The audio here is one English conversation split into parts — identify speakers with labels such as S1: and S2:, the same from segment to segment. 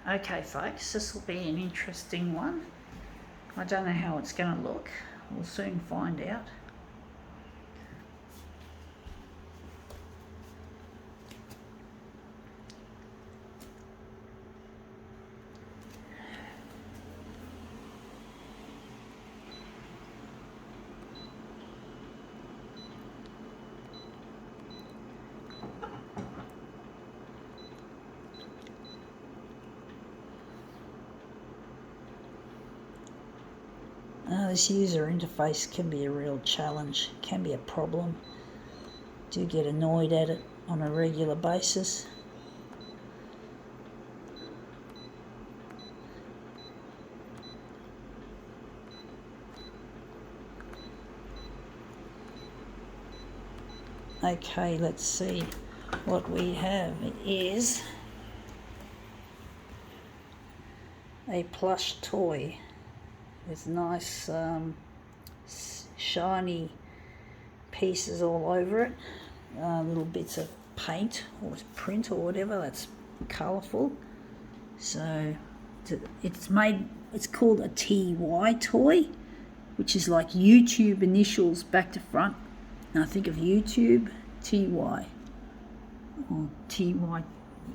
S1: Okay folks, this will be an interesting one. I don't know how it's going to look. We'll soon find out. This user interface can be a real challenge, can be a problem. Do get annoyed at it on a regular basis. Okay, let's see what we have. It is a plush toy with nice shiny pieces all over it, little bits of paint or print or whatever that's colourful. So it's called a TY toy, which is like YouTube initials back to front. Now think of YouTube, TY, or TY,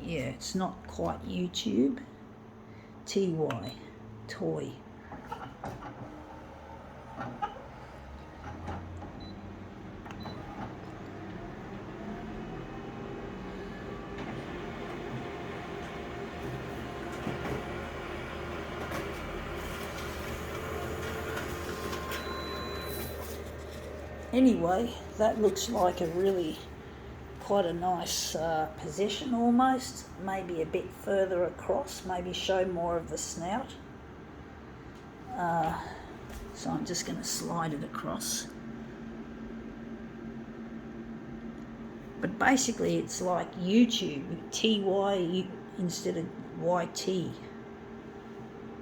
S1: yeah, it's not quite YouTube, TY, toy. Anyway, that looks like quite a nice possession almost, maybe a bit further across, maybe show more of the snout. So I'm just going to slide it across. But basically it's like YouTube, TY instead of YT.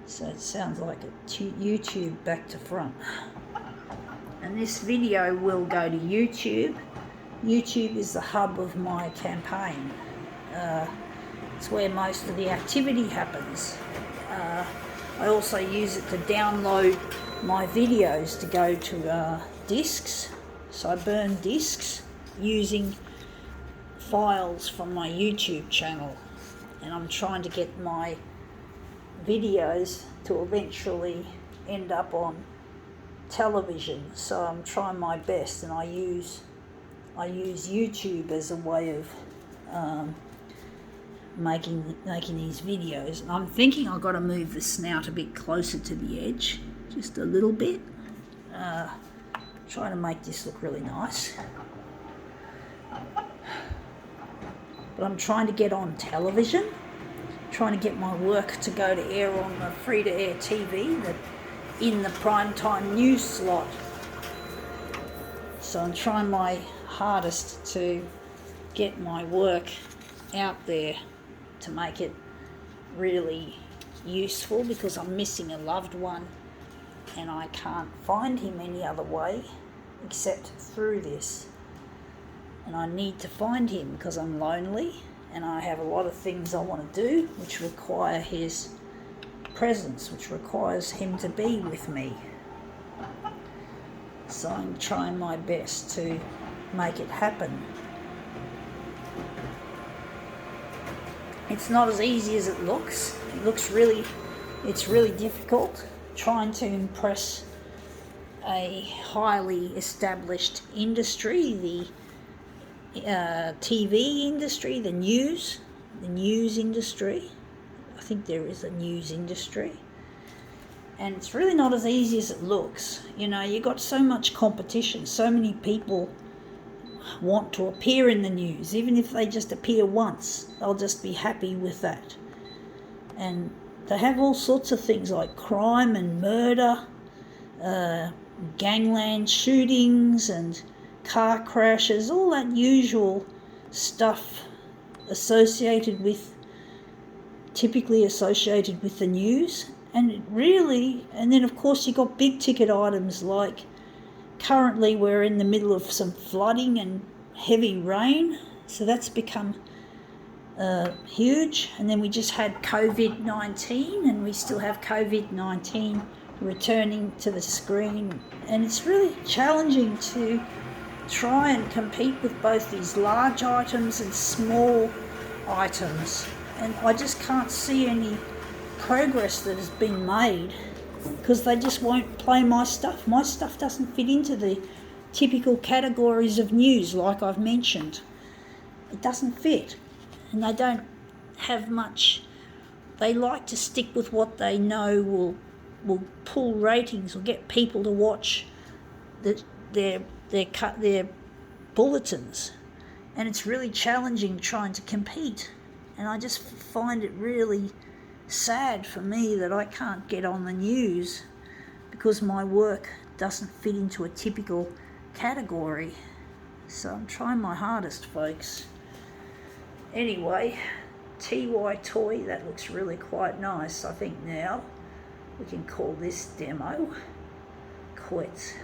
S1: So it sounds like a YouTube back to front. And this video will go to YouTube. YouTube is the hub of my campaign. It's where most of the activity happens. I also use it to download my videos to go to discs. So I burn discs using files from my YouTube channel. And I'm trying to get my videos to eventually end up on television, so I'm trying my best, and I use YouTube as a way of making these videos. And I'm thinking I've got to move the snout a bit closer to the edge, just a little bit. Trying to make this look really nice. But I'm trying to get on television, trying to get my work to go to air on the free-to-air TV in the primetime news slot. So I'm trying my hardest to get my work out there to make it really useful, because I'm missing a loved one and I can't find him any other way except through this. And I need to find him because I'm lonely and I have a lot of things I want to do which require his presence, which requires him to be with me. So I'm trying my best to make it happen. It's not as easy as it looks. It's really difficult trying to impress a highly established industry, the TV industry, the news industry. I think there is a news industry, and it's really not as easy as it looks. You know, you got so much competition, so many people want to appear in the news. Even if they just appear once, they'll just be happy with that. And they have all sorts of things like crime and murder, gangland shootings and car crashes, all that usual stuff typically associated with the news. And then of course you've got big ticket items like currently we're in the middle of some flooding and heavy rain, so that's become huge, and then we just had COVID-19, and we still have COVID-19 returning to the screen, and it's really challenging to try and compete with both these large items and small items, and I just can't see any progress that has been made because they just won't play my stuff. My stuff doesn't fit into the typical categories of news like I've mentioned. It doesn't fit, and they don't have much. They like to stick with what they know will pull ratings or get people to watch their bulletins, and it's really challenging trying to compete. And I just find it really sad for me that I can't get on the news because my work doesn't fit into a typical category. So I'm trying my hardest, folks. Anyway, TY toy, that looks really quite nice. I think now we can call this demo quits.